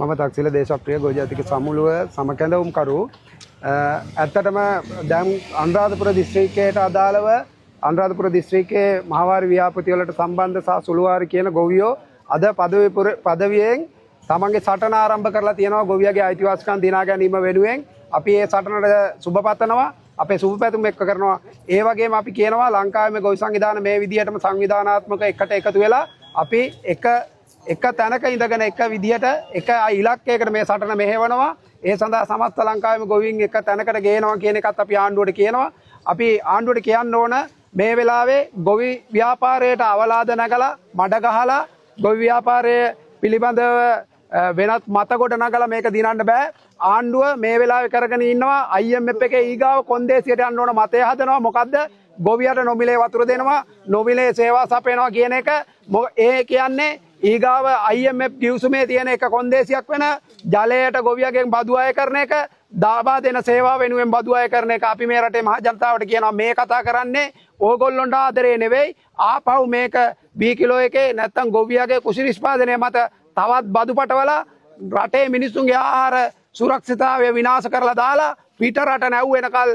මම තක්සිල දේශප්‍රිය ගෝජාතික සමුළුව සමකැඳවුම්කරු ඇත්තටම දැන් අනුරාධපුර දිස්ත්‍රික්කයට අදාළව අනුරාධපුර දිස්ත්‍රික්කයේ මහවාරි ව්‍යාපෘති වලට සම්බන්ධ සහ සුළුවාරි කියන ගොවියෝ අද පදවියෙන් තමන්ගේ සටන ආරම්භ කරලා තියෙනවා ගොවියගේ අයිතිවාසිකම් දිනා ගැනීම වෙනුවෙන් අපි මේ සටනට සුබ පතනවා අපේ සුබ පැතුම් එක්ක කරනවා ඒ වගේම අපි කියනවා ලංකාවේ ගොවි සංවිධාන මේ විදිහටම සංවිධානාත්මක එකට එකතු වෙලා අපි එක තැනක ඉඳගෙන එක විදිහට එක ඉලක්කයකට මේ සටන මෙහෙවනවා ඒ සඳහා සමස්ත ලංකාවේම ගොවීන් එක තැනකට ගේනවා කියන එකත් අපි ආණ්ඩුවට කියනවා අපි ආණ්ඩුවට කියන්න ඕන මේ වෙලාවේ ගොවි ව්‍යාපාරයට අවලාද නැගලා මඩ ගහලා ගොවි ව්‍යාපාරය පිළිබඳව වෙනත් මත කොට නගලා මේක දිනන්න බෑ ආණ්ඩුව මේ වෙලාවේ කරගෙන ඉන්නවා IMF එකේ ඊගාව කොන්දේසියට යන්න ඕන මතය හදනවා මොකද්ද ගොවියට නොමිලේ වතුර දෙනවා නොමිලේ සේවා සපයනවා කියන එක ඒ කියන්නේ ඊගාව IMF ගිවිසුමේ තියෙන එක කොන්දේසියක් වෙන ජලයට ගොවියගෙන් බදු අය කරන එක දාබා දෙන සේවා වෙනුවෙන් බදු අය කරන එක අපි මේ රටේ මහ ජනතාවට කියනවා මේ කතා කරන්නේ ඕගොල්ලොන්ට ආදරේ නෙවෙයි ආපහු මේක B කිලෝ එකේ නැත්තම් ගොවියගේ කුසි නිෂ්පාදනය මත තවත් බදු පටවලා රටේ මිනිස්සුන්ගේ ආහාර සුරක්ෂිතතාවය විනාශ කරලා දාලා පිට රට නැව් වෙනකල්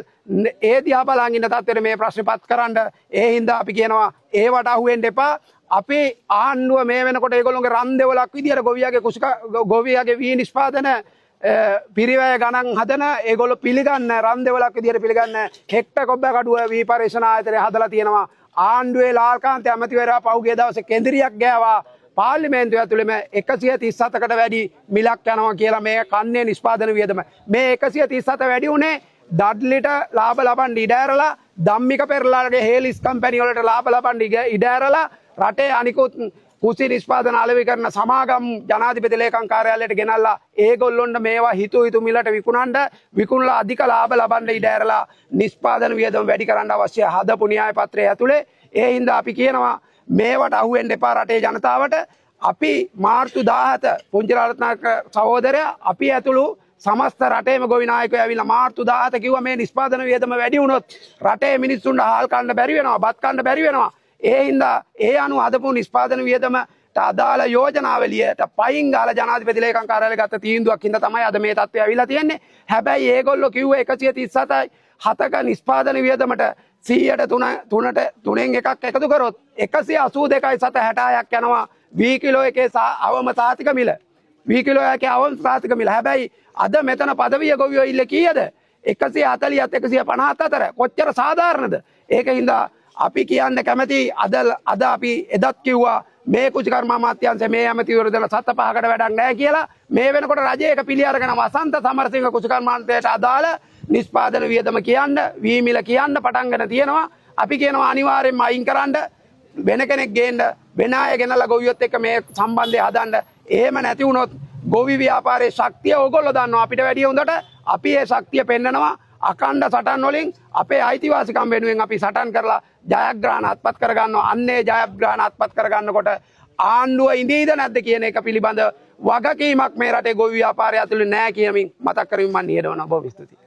ඒ දිහා බලන් ඉන්න තත්ත්වෙට මේ ප්‍රශ්නේ පත් කරන්න ඒ හින්දා අපි කියනවා ඒවට අහු වෙන්න එපා අපි ආණ්ඩුව මේ වෙනකොට ඒගොල්ලෝගේ රන් දෙවලක් විදියට ගොවියගේ වී නිෂ්පාදන පිරිවැය ගණන් හදන ඒගොල්ලෝ පිළිගන්න රන් දෙවලක් විදියට පිළිගන්න හෙක්ටර් කොබ්බ කඩුව වී පරිශන ආයතනය හදලා තියෙනවා ආණ්ඩුවේ ලාල්කාන්ත ඇමතිවරයා පහුගිය දවසේ කෙඳිරියක් ගෑවා පාර්ලිමේන්තුව ඇතුළේම 137කට වැඩි මිලක් යනවා කියලා මේ කන්නේ නිෂ්පාදන වියදම මේ 137 වැඩි උනේ ඩඩ්ලිට ලාභ ලබන්න ඉඩ ඇරලා ධම්මික පෙරලාගේ හේලිස් කම්පැනි වලට ලාභ ලබන්න ඉඩ ඇරලා රටේ අනිකුත් කුසි නිෂ්පාදන අලෙවි කරන සමාගම් ජනාධිපති ලේකම් කාර්යාලයට ගෙනල්ලා ඒගොල්ලොන්ට මේවා හිතු මිලට විකුණලා අධික ලාභ ලබන්න ඉඩ ඇරලා නිෂ්පාදන වියදම වැඩි කරන්න අවශ්‍ය හදපු න්‍යාය පත්‍රය ඇතුලේ ඒ හින්දා අපි කියනවා මේවට අහුවෙන්න එපා රටේ ජනතාවට අපි මාර්තු 17 පුංචිරත්නායක සහෝදරයා අපි ඇතුළු සමස්ත රටේම ගොවි නායකයෝ ඇවිල්ලා මාර්තු 17 කිව්වා මේ නිෂ්පාදන වියදම වැඩි වුණොත් රටේ මිනිස්සුන්ට හාල් කන්න බැරි වෙනවා බත් කන්න බැරි වෙනවා ඒ හින්දා ඒ අනුව හදපු නිෂ්පාදන වියදමට අදාළ යෝජනාවලියට පයින් ගාලා ජනාධිපති ලේකම් කාර්යාලය ගත්ත තීන්දුවක් හින්දා තමයි අද මේ තත්ත්වය ඇවිල්ලා තියෙන්නේ හැබැයි ඒගොල්ලෝ කිව්වේ 137යි 7ක නිෂ්පාදන වියදමට 100ට 3න් එකක් එකතු කරොත් 182යි 766ක් යනවා V කිලෝ එකේ අවම සාතික මිල V කිලෝ එකේ අවම සාතික මිල හැබැයි අද මෙතන පදවිය ගොවියෝ ඉල්ල කීයද 140ත් 154 කොච්චර සාධාරණද ඒකින්ද අපි කියන්න කැමති අද අපි එදත් කිව්වා මේ කුචිකර්ම අමාත්‍යාංශ මේ ඇමතිවරු දෙන 7-5කට වැඩක් නැහැ කියලා මේ වෙනකොට රජයක පිළි අරගෙන වසන්ත සමරසිංහ කුචිකර්මාන්තයට අදාළ නිෂ්පාදන වියදම කියන්න වී මිල කියන්න පටන්ගෙන තියෙනවා අපි කියනවා අනිවාර්යෙන්ම අයින් කරන්න වෙන කෙනෙක් ගේන්න වෙන අය ගෙනලා ගොවියොත් එක්ක මේ සම්බන්ධය හදන්න එහෙම නැති වුණොත් ගොවි ව්‍යාපාරයේ ශක්තිය ඕගොල්ලෝ දන්නවා අපිට වැඩිය හොඳට අපි ඒ ශක්තිය පෙන්නනවා අඛණ්ඩ සටන් වලින් අපේ අයිතිවාසිකම් වෙනුවෙන් අපි සටන් කරලා ජයග්‍රහණ අත්පත් කරගන්නවා අන්නේ ජයග්‍රහණ අත්පත් කරගන්නකොට ආණ්ඩුව ඉඳීද නැද්ද කියන එක පිළිබඳ වගකීමක් මේ රටේ ගොවි ව්‍යාපාරය ඇතුළේ නැහැ කියමින් මතක් කරමින් මම නියදවනවා බොහොම ස්තුතියි